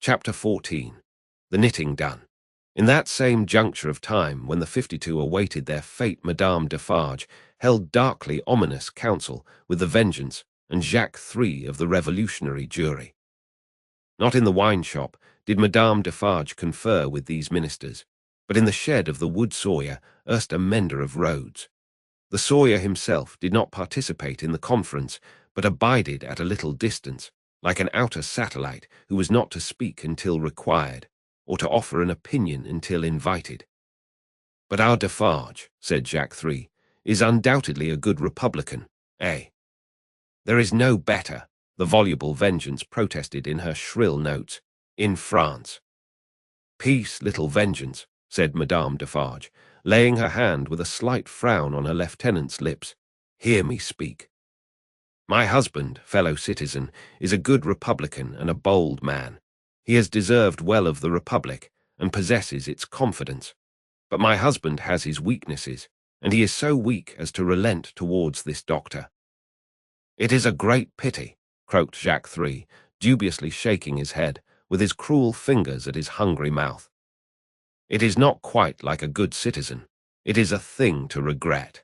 Chapter 14. The Knitting Done. In that same juncture of time when the 52 awaited their fate, Madame Defarge held darkly ominous counsel with the Vengeance and Jacques III of the revolutionary jury. Not in the wine-shop did Madame Defarge confer with these ministers, but in the shed of the wood sawyer, erst a mender of roads. The sawyer himself did not participate in the conference, but abided at a little distance, like an outer satellite who was not to speak until required, or to offer an opinion until invited. "But our Defarge," said Jacques III, "is undoubtedly a good Republican, eh?" "There is no better," the voluble Vengeance protested in her shrill notes, "in France." "Peace, little Vengeance," said Madame Defarge, laying her hand with a slight frown on her lieutenant's lips. "Hear me speak. My husband, fellow citizen, is a good Republican and a bold man. He has deserved well of the Republic, and possesses its confidence. But my husband has his weaknesses, and he is so weak as to relent towards this doctor." "It is a great pity," croaked Jacques III, dubiously shaking his head, with his cruel fingers at his hungry mouth. "It is not quite like a good citizen. It is a thing to regret."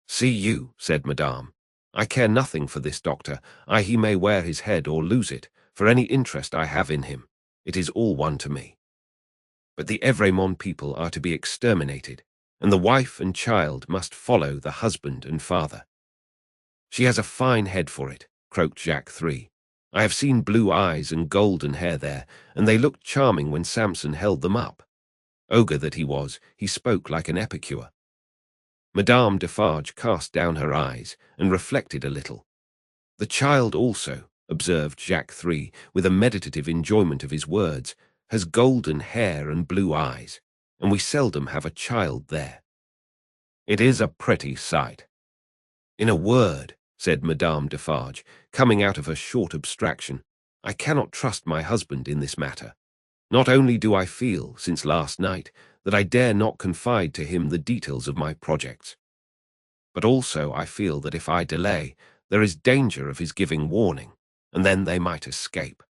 "See you," said Madame, "I care nothing for this doctor. He may wear his head or lose it, for any interest I have in him. It is all one to me. But the Evremond people are to be exterminated, and the wife and child must follow the husband and father." "She has a fine head for it," croaked Jacques III. "I have seen blue eyes and golden hair there, and they looked charming when Samson held them up. Ogre that he was, he spoke like an epicure." Madame Defarge cast down her eyes and reflected a little. "The child also," observed Jacques III, with a meditative enjoyment of his words, "has golden hair and blue eyes, and we seldom have a child there. It is a pretty sight. In a word," said Madame Defarge, coming out of her short abstraction, "I cannot trust my husband in this matter. Not only do I feel, since last night, that I dare not confide to him the details of my projects, but also I feel that if I delay, there is danger of his giving warning, and then they might escape."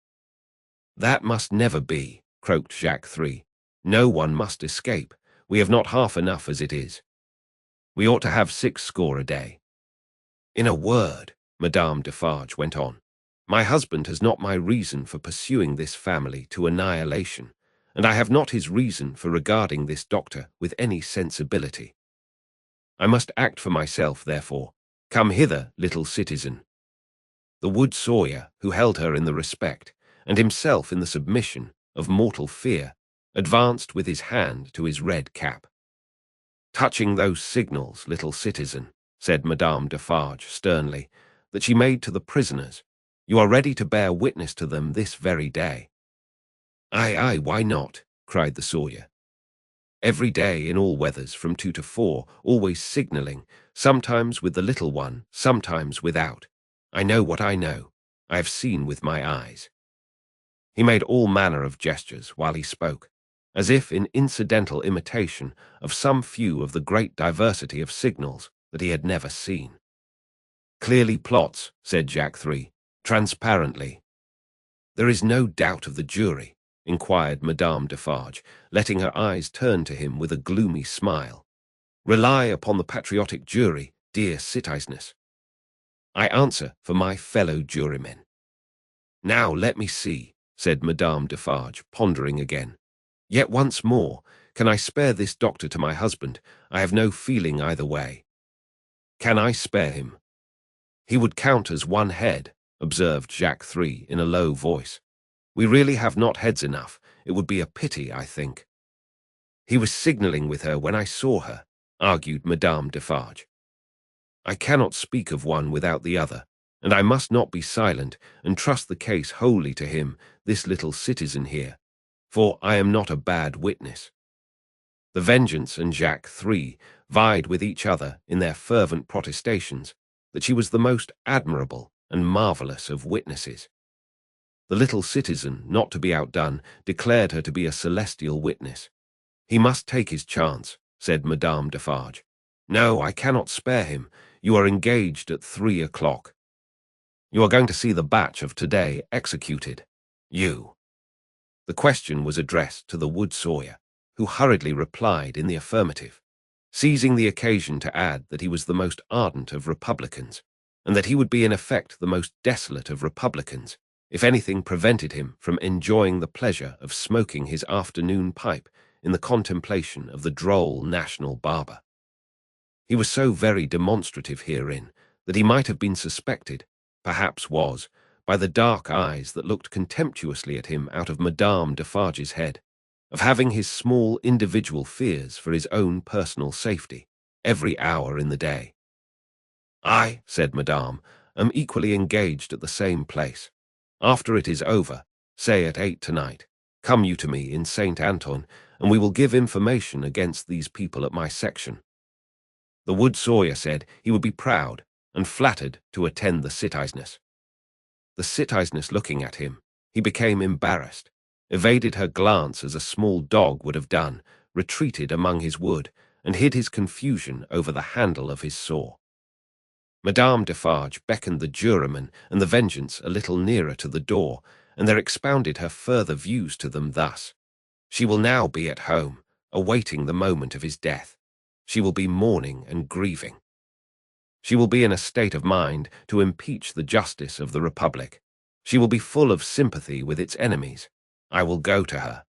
"That must never be," croaked Jacques III. "No one must escape. We have not half enough as it is. We ought to have 60 a day. In a word," Madame Defarge went on, "my husband has not my reason for pursuing this family to annihilation, and I have not his reason for regarding this doctor with any sensibility. I must act for myself, therefore. Come hither, little citizen." The wood sawyer, who held her in the respect, and himself in the submission, of mortal fear, advanced with his hand to his red cap. "Touching those signals, little citizen," said Madame Defarge sternly, "that she made to the prisoners, you are ready to bear witness to them this very day." Aye, why not?" cried the sawyer. "Every day, in all weathers, from 2 to 4, always signalling, sometimes with the little one, sometimes without. I know what I know. I have seen with my eyes." He made all manner of gestures while he spoke, as if in incidental imitation of some few of the great diversity of signals that he had never seen. "Clearly plots," said Jacques III, "transparently." "There is no doubt of the jury?" inquired Madame Defarge, letting her eyes turn to him with a gloomy smile. "Rely upon the patriotic jury, dear citizeness." "I answer for my fellow jurymen." "Now let me see," said Madame Defarge, pondering again. "Yet once more, can I spare this doctor to my husband? I have no feeling either way." "Can I spare him?" "He would count as one head," observed Jacques III in a low voice. "We really have not heads enough. It would be a pity, I think." "He was signalling with her when I saw her," argued Madame Defarge. "I cannot speak of one without the other, and I must not be silent and trust the case wholly to him, this little citizen here, for I am not a bad witness." The Vengeance and Jacques III vied with each other in their fervent protestations that she was the most admirable and marvelous of witnesses. The little citizen, not to be outdone, declared her to be a celestial witness. "He must take his chance," said Madame Defarge. "No, I cannot spare him. You are engaged at 3 o'clock. You are going to see the batch of today executed. You." The question was addressed to the wood sawyer, who hurriedly replied in the affirmative, seizing the occasion to add that he was the most ardent of Republicans, and that he would be in effect the most desolate of Republicans if anything prevented him from enjoying the pleasure of smoking his afternoon pipe in the contemplation of the droll national barber. He was so very demonstrative herein that he might have been suspected, perhaps was, by the dark eyes that looked contemptuously at him out of Madame Defarge's head, of having his small individual fears for his own personal safety every hour in the day. "I," said Madame, "am equally engaged at the same place. After it is over, say at 8 tonight, come you to me in St. Anton, and we will give information against these people at my section." The wood sawyer said he would be proud and flattered to attend the citizeness. The citizeness looking at him, he became embarrassed, evaded her glance as a small dog would have done, retreated among his wood, and hid his confusion over the handle of his saw. Madame Defarge beckoned the juryman and the Vengeance a little nearer to the door, and there expounded her further views to them thus: "She will now be at home, awaiting the moment of his death. She will be mourning and grieving. She will be in a state of mind to impeach the justice of the Republic. She will be full of sympathy with its enemies. I will go to her."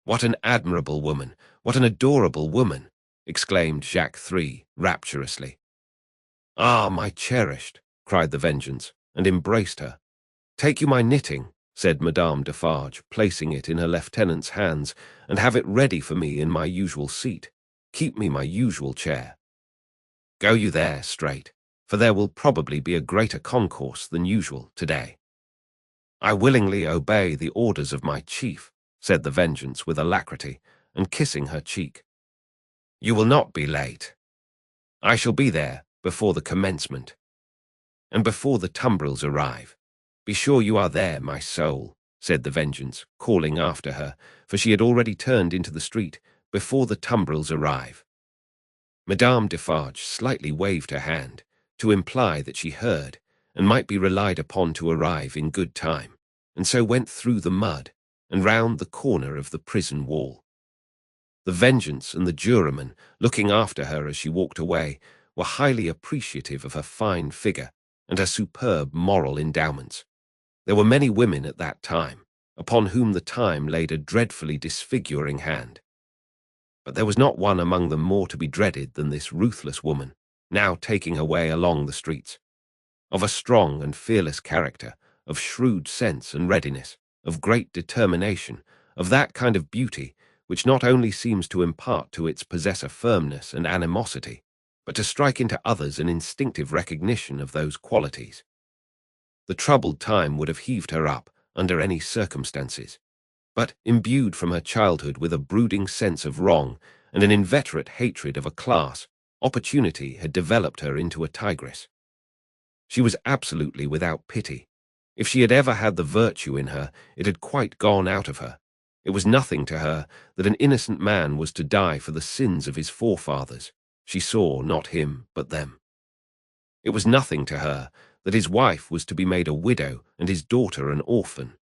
"What an admirable woman! What an adorable woman!" exclaimed Jacques III rapturously. "Ah, my cherished!" cried the Vengeance, and embraced her. "Take you my knitting," said Madame Defarge, placing it in her lieutenant's hands, "and have it ready for me in my usual seat. Keep me my usual chair. Go you there straight, for there will probably be a greater concourse than usual today." "I willingly obey the orders of my chief," said the Vengeance with alacrity, and kissing her cheek. "You will not be late. I shall be there before the commencement, and before the tumbrils arrive. Be sure you are there, my soul," said the Vengeance, calling after her, for she had already turned into the street, "before the tumbrils arrive." Madame Defarge slightly waved her hand, to imply that she heard, and might be relied upon to arrive in good time, and so went through the mud, and round the corner of the prison wall. The Vengeance and the juryman, looking after her as she walked away, were highly appreciative of her fine figure and her superb moral endowments. There were many women at that time, upon whom the time laid a dreadfully disfiguring hand. But there was not one among them more to be dreaded than this ruthless woman, now taking her way along the streets. Of a strong and fearless character, of shrewd sense and readiness, of great determination, of that kind of beauty which not only seems to impart to its possessor firmness and animosity, but to strike into others an instinctive recognition of those qualities. The troubled time would have heaved her up under any circumstances, but imbued from her childhood with a brooding sense of wrong and an inveterate hatred of a class, opportunity had developed her into a tigress. She was absolutely without pity. If she had ever had the virtue in her, it had quite gone out of her. It was nothing to her that an innocent man was to die for the sins of his forefathers. She saw not him, but them. It was nothing to her that his wife was to be made a widow and his daughter an orphan.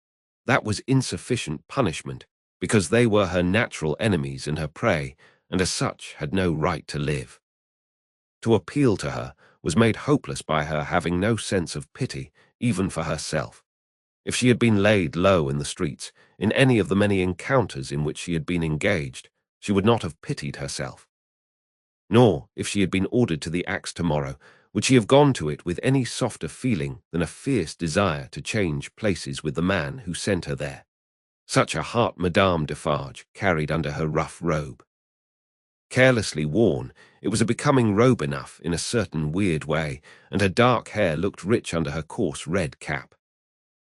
That was insufficient punishment, because they were her natural enemies and her prey, and as such had no right to live. To appeal to her was made hopeless by her having no sense of pity, even for herself. If she had been laid low in the streets, in any of the many encounters in which she had been engaged, she would not have pitied herself. Nor, if she had been ordered to the axe tomorrow, would she have gone to it with any softer feeling than a fierce desire to change places with the man who sent her there. Such a heart Madame Defarge carried under her rough robe. Carelessly worn, it was a becoming robe enough in a certain weird way, and her dark hair looked rich under her coarse red cap.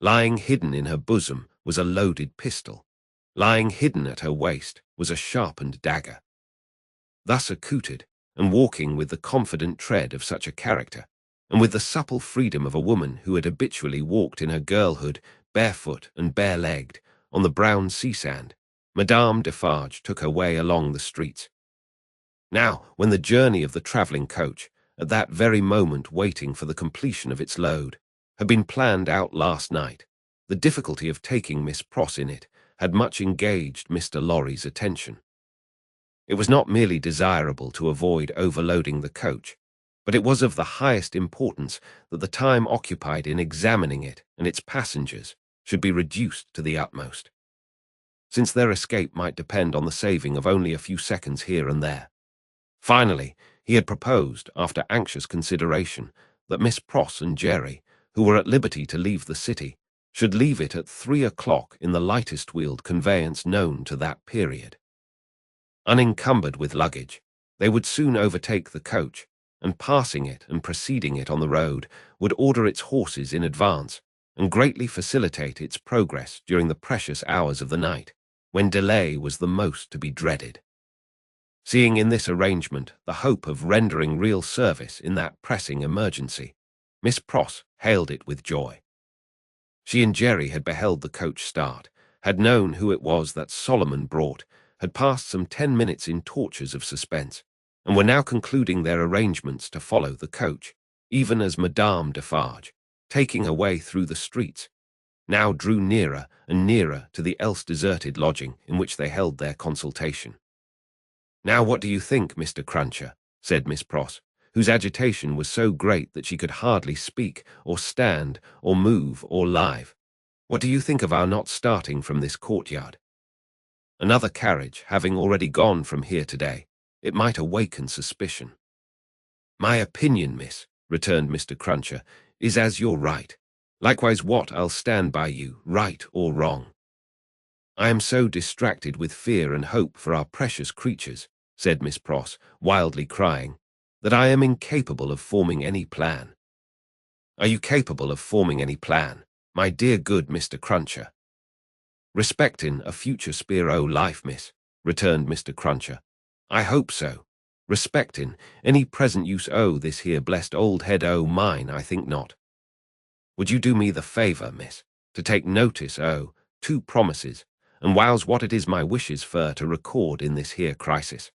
Lying hidden in her bosom was a loaded pistol. Lying hidden at her waist was a sharpened dagger. Thus accoutred, and walking with the confident tread of such a character, and with the supple freedom of a woman who had habitually walked in her girlhood, barefoot and bare-legged, on the brown sea-sand, Madame Defarge took her way along the streets. Now, when the journey of the travelling coach, at that very moment waiting for the completion of its load, had been planned out last night, the difficulty of taking Miss Pross in it had much engaged Mr. Lorry's attention. It was not merely desirable to avoid overloading the coach, but it was of the highest importance that the time occupied in examining it and its passengers should be reduced to the utmost, since their escape might depend on the saving of only a few seconds here and there. Finally, he had proposed, after anxious consideration, that Miss Pross and Jerry, who were at liberty to leave the city, should leave it at 3 o'clock in the lightest wheeled conveyance known to that period. Unencumbered with luggage, they would soon overtake the coach, and passing it and preceding it on the road, would order its horses in advance, and greatly facilitate its progress during the precious hours of the night, when delay was the most to be dreaded. Seeing in this arrangement the hope of rendering real service in that pressing emergency, Miss Pross hailed it with joy. She and Jerry had beheld the coach start, had known who it was that Solomon brought, had passed some 10 minutes in tortures of suspense, and were now concluding their arrangements to follow the coach, even as Madame Defarge, taking her way through the streets, now drew nearer and nearer to the else deserted lodging in which they held their consultation. "Now what do you think, Mr. Cruncher?" said Miss Pross, whose agitation was so great that she could hardly speak, or stand, or move, or live. "What do you think of our not starting from this courtyard? Another carriage having already gone from here today, it might awaken suspicion." "My opinion, miss," returned Mr. Cruncher, "is as you're right. Likewise what I'll stand by you, right or wrong." "I am so distracted with fear and hope for our precious creatures," said Miss Pross, wildly crying, "that I am incapable of forming any plan." "Are you capable of forming any plan, my dear good Mr. Cruncher?" "Respecting a future spear o' life, miss," returned Mr. Cruncher, "I hope so. Respecting any present use o' this here blessed old head o' mine, I think not. Would you do me the favour, miss, to take notice o' 2 promises, and whiles what it is my wishes fur to record in this here crisis?"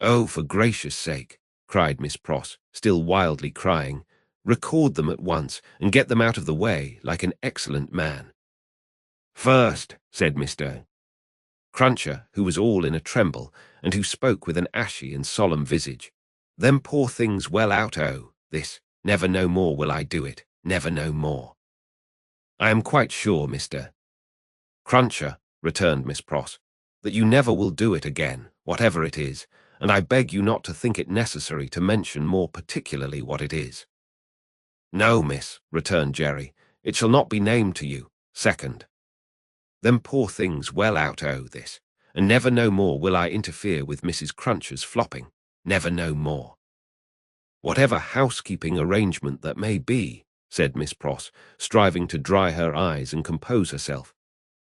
"Oh, for gracious sake," cried Miss Pross, still wildly crying, "record them at once, and get them out of the way, like an excellent man." "First," said Mr. Cruncher, who was all in a tremble, and who spoke with an ashy and solemn visage, "them poor things well out o' this, never no more will I do it, never no more." "I am quite sure, Mr. Cruncher," returned Miss Pross, "that you never will do it again, whatever it is, and I beg you not to think it necessary to mention more particularly what it is." "No, miss," returned Jerry, "it shall not be named to you. Second, them poor things well out o' this, and never no more will I interfere with Mrs. Cruncher's flopping, never no more." "Whatever housekeeping arrangement that may be," said Miss Pross, striving to dry her eyes and compose herself,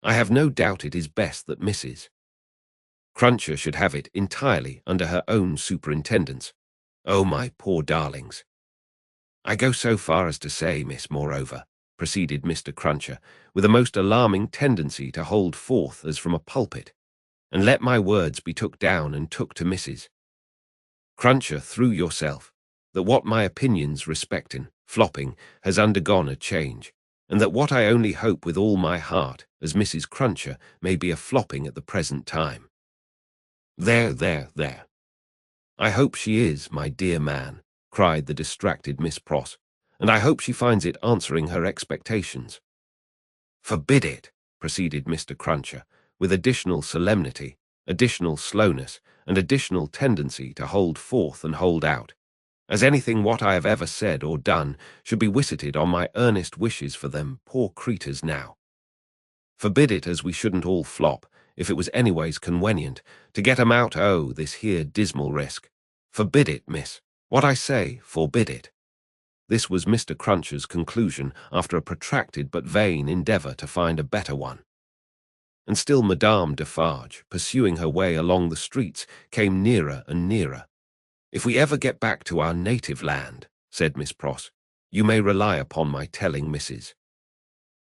"I have no doubt it is best that Mrs. Cruncher should have it entirely under her own superintendence. Oh, my poor darlings! I go so far as to say, miss, moreover," proceeded Mr. Cruncher, with a most alarming tendency to hold forth as from a pulpit, "and let my words be took down and took to Mrs. Cruncher through yourself, that what my opinions respecting flopping has undergone a change, and that what I only hope with all my heart, as Mrs. Cruncher may be a flopping at the present time." "There, there, there. I hope she is, my dear man," cried the distracted Miss Pross, "and I hope she finds it answering her expectations." "Forbid it," proceeded Mr. Cruncher, with additional solemnity, additional slowness, and additional tendency to hold forth and hold out, "as anything what I have ever said or done should be wisited on my earnest wishes for them poor creatures now. Forbid it as we shouldn't all flop, if it was anyways conwenient, to get 'em out o' this here dismal risk. Forbid it, miss. What I say, forbid it." This was Mr. Cruncher's conclusion after a protracted but vain endeavour to find a better one. And still Madame Defarge, pursuing her way along the streets, came nearer and nearer. "If we ever get back to our native land," said Miss Pross, "you may rely upon my telling Mrs.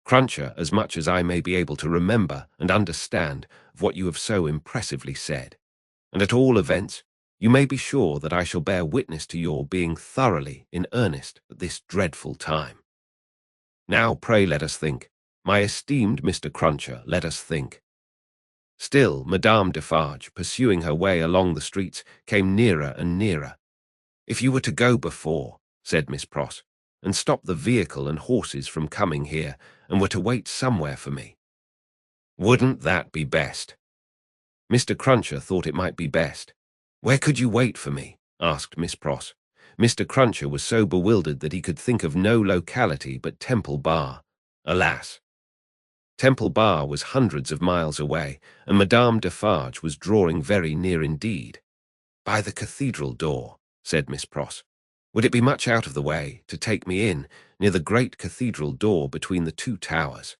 Cruncher as much as I may be able to remember and understand of what you have so impressively said, and at all events you may be sure that I shall bear witness to your being thoroughly in earnest at this dreadful time. Now pray let us think. My esteemed Mr. Cruncher, let us think. Still, Madame Defarge, pursuing her way along the streets, came nearer and nearer. If you were to go before, said Miss Pross, and stop the vehicle and horses from coming here, and were to wait somewhere for me. Wouldn't that be best? Mr. Cruncher thought it might be best. Where could you wait for me? Asked Miss Pross. Mr. Cruncher was so bewildered that he could think of no locality but Temple Bar. Alas! Temple Bar was hundreds of miles away, and Madame Defarge was drawing very near indeed. By the cathedral door, said Miss Pross. Would it be much out of the way to take me in, near the great cathedral door between the two towers?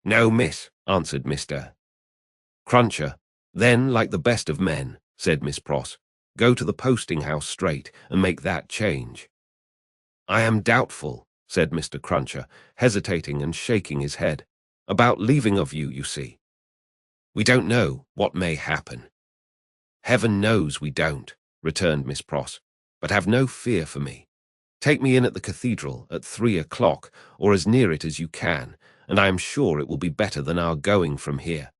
No, miss, answered Mr. Cruncher. Then, like the best of men, said Miss Pross, go to the posting-house straight and make that change. I am doubtful, said Mr. Cruncher, hesitating and shaking his head. About leaving of you, you see. We don't know what may happen. Heaven knows we don't, returned Miss Pross, but have no fear for me. Take me in at the cathedral at 3 o'clock, or as near it as you can, and I am sure it will be better than our going from here.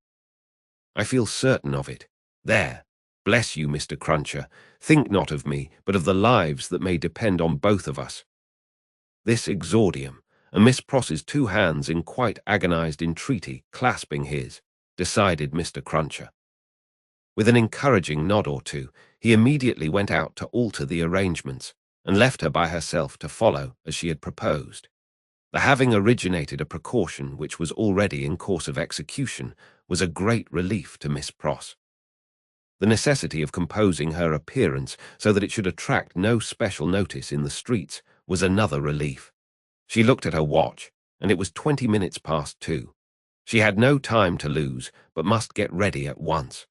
I feel certain of it. There, bless you, Mr. Cruncher, think not of me, but of the lives that may depend on both of us. This exordium, and Miss Pross's two hands in quite agonized entreaty clasping his, decided Mr. Cruncher. With an encouraging nod or two, he immediately went out to alter the arrangements, and left her by herself to follow as she had proposed. The having originated a precaution which was already in course of execution was a great relief to Miss Pross. The necessity of composing her appearance so that it should attract no special notice in the streets was another relief. She looked at her watch, and it was 20 minutes past 2. She had no time to lose, but must get ready at once.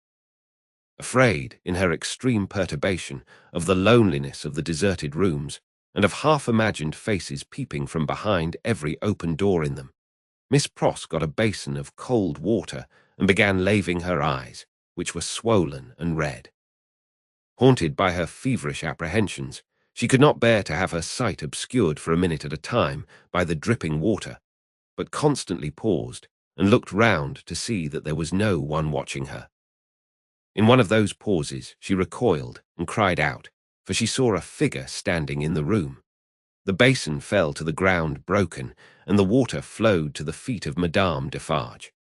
Afraid, in her extreme perturbation, of the loneliness of the deserted rooms, and of half-imagined faces peeping from behind every open door in them, Miss Pross got a basin of cold water and began laving her eyes, which were swollen and red. Haunted by her feverish apprehensions, she could not bear to have her sight obscured for a minute at a time by the dripping water, but constantly paused and looked round to see that there was no one watching her. In one of those pauses she recoiled and cried out, for she saw a figure standing in the room. The basin fell to the ground broken, and the water flowed to the feet of Madame Defarge.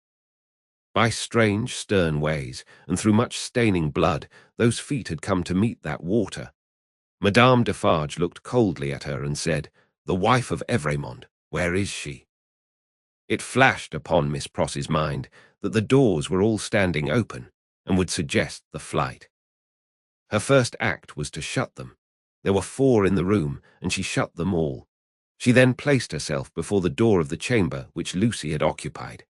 By strange, stern ways, and through much staining blood, those feet had come to meet that water. Madame Defarge looked coldly at her and said, "The wife of Evremond, where is she?" It flashed upon Miss Pross's mind that the doors were all standing open, and would suggest the flight. Her first act was to shut them. There were 4 in the room, and she shut them all. She then placed herself before the door of the chamber which Lucy had occupied.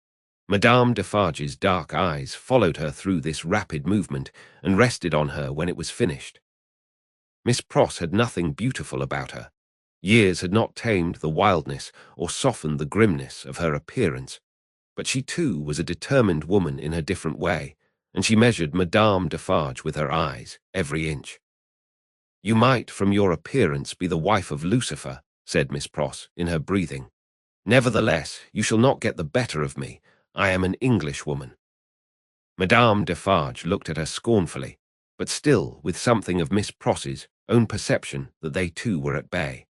Madame Defarge's dark eyes followed her through this rapid movement, and rested on her when it was finished. Miss Pross had nothing beautiful about her. Years had not tamed the wildness or softened the grimness of her appearance, but she too was a determined woman in her different way, and she measured Madame Defarge with her eyes, every inch. "You might, from your appearance, be the wife of Lucifer," said Miss Pross, in her breathing. "Nevertheless, you shall not get the better of me. I am an Englishwoman." Madame Defarge looked at her scornfully, but still with something of Miss Pross's own perception that they two were at bay.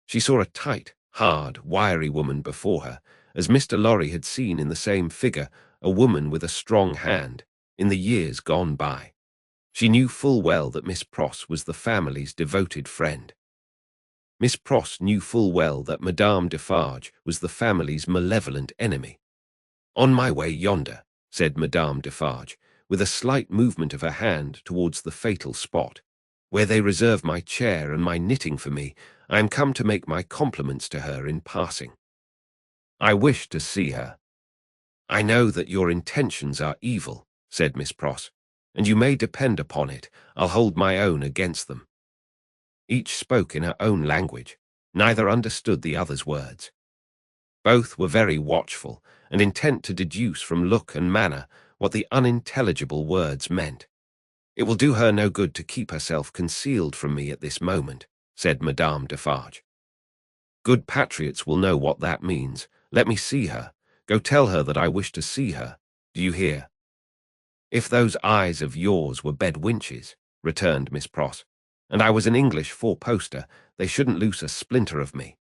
She saw a tight, hard, wiry woman before her, as Mr. Lorry had seen in the same figure a woman with a strong hand, in the years gone by. She knew full well that Miss Pross was the family's devoted friend. Miss Pross knew full well that Madame Defarge was the family's malevolent enemy. "On my way yonder," said Madame Defarge, with a slight movement of her hand towards the fatal spot, "where they reserve my chair and my knitting for me, I am come to make my compliments to her in passing. I wish to see her." "I know that your intentions are evil," said Miss Pross, "and you may depend upon it, I'll hold my own against them." Each spoke in her own language. Neither understood the other's words. Both were very watchful, and intent to deduce from look and manner what the unintelligible words meant. "It will do her no good to keep herself concealed from me at this moment," said Madame Defarge. "Good patriots will know what that means. Let me see her. Go tell her that I wish to see her. Do you hear?" "If those eyes of yours were bed winches," returned Miss Pross, "and I was an English four-poster, they shouldn't loose a splinter of me.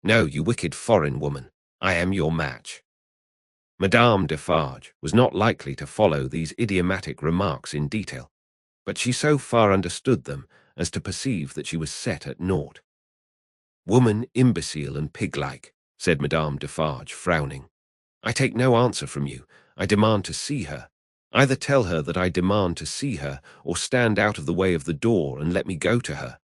No, you wicked foreign woman, I am your match." Madame Defarge was not likely to follow these idiomatic remarks in detail, but she so far understood them as to perceive that she was set at naught. "Woman, imbecile and pig-like," said Madame Defarge, frowning. "I take no answer from you. I demand to see her. Either tell her that I demand to see her, or stand out of the way of the door and let me go to her."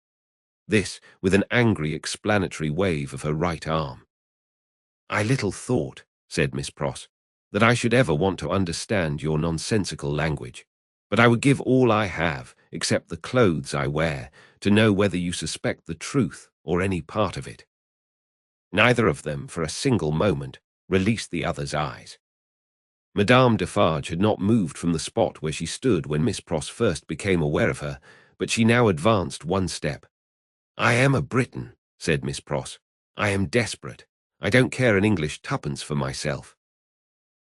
This with an angry explanatory wave of her right arm. "I little thought," said Miss Pross, "that I should ever want to understand your nonsensical language, but I would give all I have, except the clothes I wear, to know whether you suspect the truth or any part of it." Neither of them, for a single moment, released the other's eyes. Madame Defarge had not moved from the spot where she stood when Miss Pross first became aware of her, but she now advanced one step. "I am a Briton," said Miss Pross. "I am desperate. I don't care an English tuppence for myself.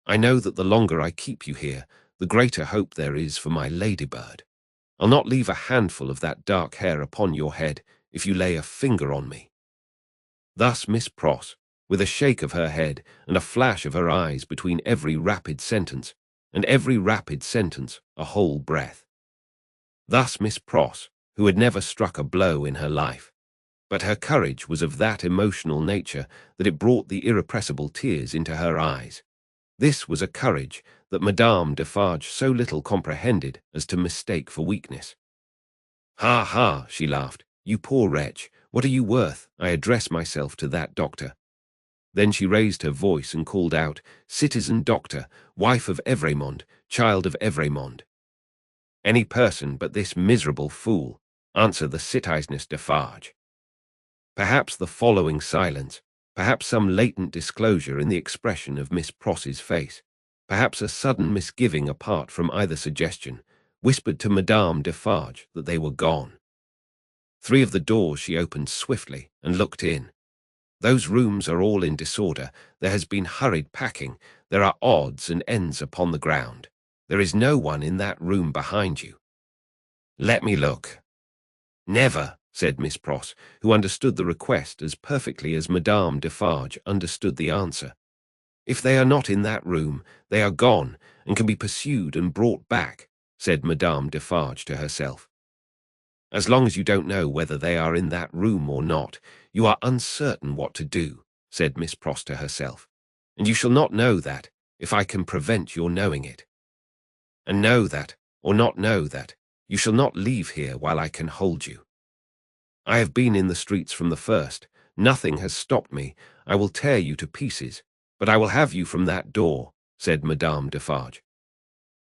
I know that the longer I keep you here, the greater hope there is for my ladybird. I'll not leave a handful of that dark hair upon your head if you lay a finger on me." Thus Miss Pross, with a shake of her head and a flash of her eyes between every rapid sentence, and every rapid sentence a whole breath. Thus Miss Pross, who had never struck a blow in her life, but her courage was of that emotional nature that it brought the irrepressible tears into her eyes. This was a courage that Madame Defarge so little comprehended as to mistake for weakness. "Ha, ha," she laughed, "you poor wretch, what are you worth? I address myself to that doctor." Then she raised her voice and called out, "Citizen Doctor, wife of Evremond, child of Evremond." "Any person but this miserable fool," answered the citizeness Defarge. Perhaps the following silence, perhaps some latent disclosure in the expression of Miss Pross's face, perhaps a sudden misgiving apart from either suggestion, whispered to Madame Defarge that they were gone. Three of the doors she opened swiftly and looked in. "Those rooms are all in disorder. There has been hurried packing. There are odds and ends upon the ground. There is no one in that room behind you." "Let me look." "Never," said Miss Pross, who understood the request as perfectly as Madame Defarge understood the answer. "If they are not in that room, they are gone, and can be pursued and brought back," said Madame Defarge to herself. "As long as you don't know whether they are in that room or not, you are uncertain what to do," said Miss Pross to herself, "and you shall not know that, if I can prevent your knowing it. And know that, or not know that, you shall not leave here while I can hold you. I have been in the streets from the first. Nothing has stopped me. I will tear you to pieces, but I will have you from that door," said Madame Defarge.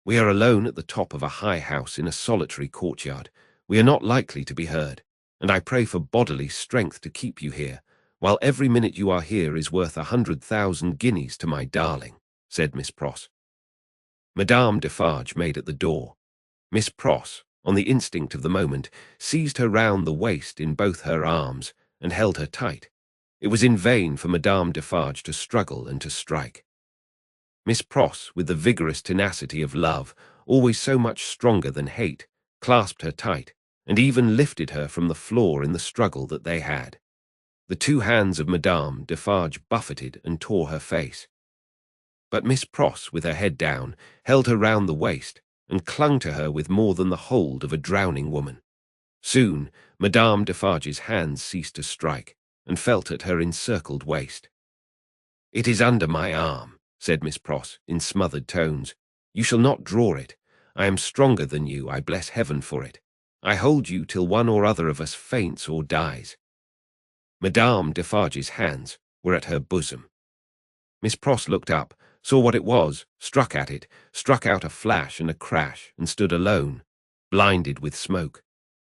"We are alone at the top of a high house in a solitary courtyard. We are not likely to be heard, and I pray for bodily strength to keep you here, while every minute you are here is worth 100,000 guineas to my darling," said Miss Pross. Madame Defarge made at the door. Miss Pross, on the instinct of the moment, seized her round the waist in both her arms and held her tight. It was in vain for Madame Defarge to struggle and to strike. Miss Pross, with the vigorous tenacity of love, always so much stronger than hate, clasped her tight, and even lifted her from the floor in the struggle that they had. The two hands of Madame Defarge buffeted and tore her face. But Miss Pross, with her head down, held her round the waist, and clung to her with more than the hold of a drowning woman. Soon Madame Defarge's hands ceased to strike, and felt at her encircled waist. "It is under my arm," said Miss Pross, in smothered tones. "You shall not draw it. I am stronger than you, I bless heaven for it. I hold you till one or other of us faints or dies." Madame Defarge's hands were at her bosom. Miss Pross looked up, saw what it was, struck at it, struck out a flash and a crash, and stood alone, blinded with smoke.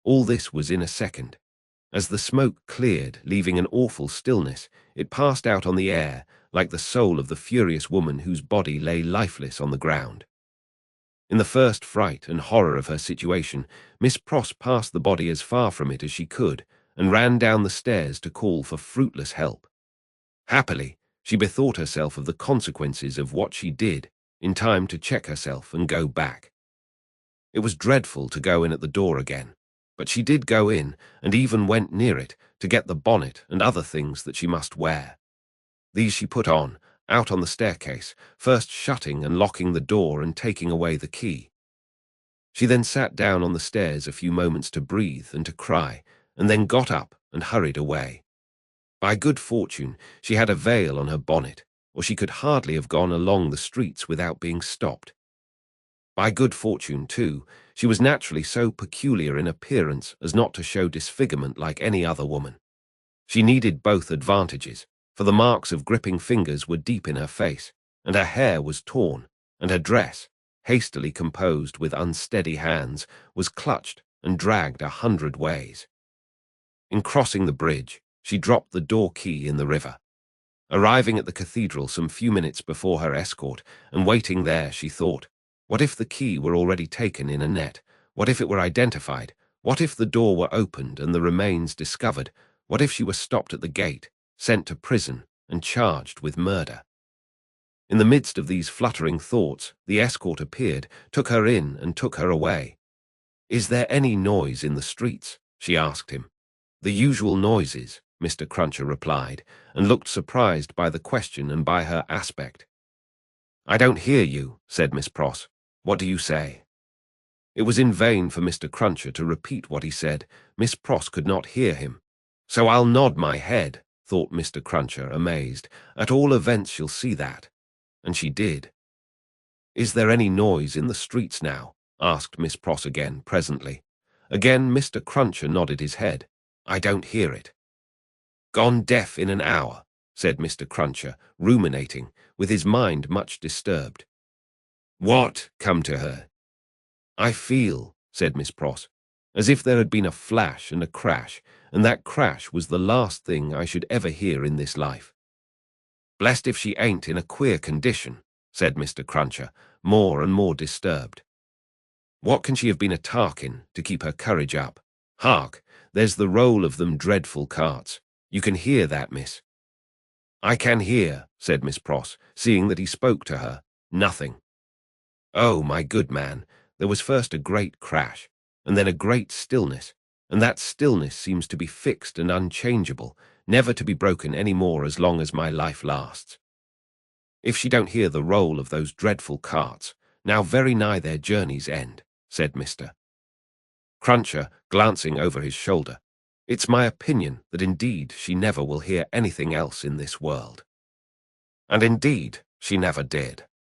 All this was in a second. As the smoke cleared, leaving an awful stillness, it passed out on the air, like the soul of the furious woman whose body lay lifeless on the ground. In the first fright and horror of her situation, Miss Pross passed the body as far from it as she could, and ran down the stairs to call for fruitless help. Happily, She bethought herself of the consequences of what she did in time to check herself and go back. It was dreadful to go in at the door again, but she did go in and even went near it to get the bonnet and other things that she must wear. These she put on, out on the staircase, first shutting and locking the door and taking away the key. She then sat down on the stairs a few moments to breathe and to cry, and then got up and hurried away. By good fortune, she had a veil on her bonnet, or she could hardly have gone along the streets without being stopped. By good fortune, too, she was naturally so peculiar in appearance as not to show disfigurement like any other woman. She needed both advantages, for the marks of gripping fingers were deep in her face, and her hair was torn, and her dress, hastily composed with unsteady hands, was clutched and dragged 100 ways. In crossing the bridge, she dropped the door key in the river. Arriving at the cathedral some few minutes before her escort, and waiting there, she thought, what if the key were already taken in a net? What if it were identified? What if the door were opened and the remains discovered? What if she were stopped at the gate, sent to prison, and charged with murder? In the midst of these fluttering thoughts, the escort appeared, took her in, and took her away. "Is there any noise in the streets?" she asked him. "The usual noises," Mr. Cruncher replied, and looked surprised by the question and by her aspect. "I don't hear you," said Miss Pross. "What do you say?" It was in vain for Mr. Cruncher to repeat what he said. Miss Pross could not hear him. "So I'll nod my head," thought Mr. Cruncher, amazed. "At all events she'll see that." And she did. "Is there any noise in the streets now?" asked Miss Pross again, presently. Again Mr. Cruncher nodded his head. "I don't hear it." "Gone deaf in an hour," said Mr. Cruncher, ruminating, with his mind much disturbed. "What come to her?" "I feel," said Miss Pross, "as if there had been a flash and a crash, and that crash was the last thing I should ever hear in this life." "Blest if she ain't in a queer condition," said Mr. Cruncher, more and more disturbed. "What can she have been a-tarking to keep her courage up? Hark, there's the roll of them dreadful carts. You can hear that, miss?" "I can hear," said Miss Pross, seeing that he spoke to her, "nothing." "Oh, my good man, there was first a great crash, and then a great stillness, and that stillness seems to be fixed and unchangeable, never to be broken any more as long as my life lasts. If she don't hear the roll of those dreadful carts, now very nigh their journey's end," said Mr. Cruncher, glancing over his shoulder, "it's my opinion that indeed she never will hear anything else in this world." And indeed she never did.